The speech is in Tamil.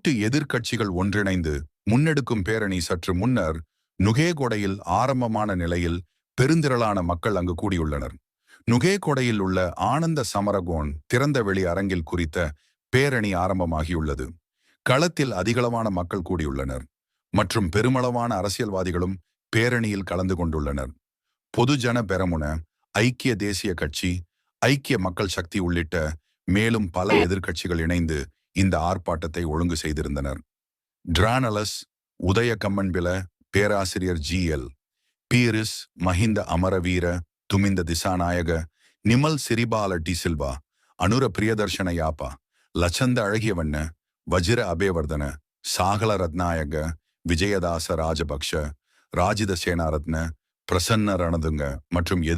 8 எதிர்க்கட்சிகள் ஒன்றிணைந்து முன்னெடுக்கும் பேரணி சற்று முன்னர் நுகேகொடையில் ஆரம்பமான நிலையில் பெருந்திரளான மக்கள் அங்கு கூடியுள்ளனர். நுகேகொடையில் உள்ள ஆனந்த சமரகோன் திறந்த வெளி அரங்கில் குறித்த பேரணி ஆரம்பமாகியுள்ளது. களத்தில் அதிகளவான மக்கள் கூடியுள்ளனர் மற்றும் பெருமளவான அரசியல்வாதிகளும் பேரணியில் கலந்து கொண்டுள்ளனர். பொதுஜன பெரமுன, ஐக்கிய தேசிய கட்சி, ஐக்கிய மக்கள் சக்தி உள்ளிட்ட மேலும் பல எதிர்க்கட்சிகள் இணைந்து இந்த ஆர்ப்பாட்டத்தை ஒழுங்கு செய்திருந்தனர். டிரானலஸ், உதய கம்மன்பில, பேராசிரியர் GL பீரிஸ், மஹிந்த அமரவீர, துமிந்த திசாநாயக, நிமல் சிறிபால டி சில்வா, அனுர பிரியதர்ஷன யாப்பா, லச்சந்த அழகியவண்ண, வஜிர அபேவர்தன, சாகல ரத்நாயக, விஜயதாச ராஜபக்ஷ, ராஜித சேனாரத்ன, பிரசன்ன ரணதுங்க மற்றும்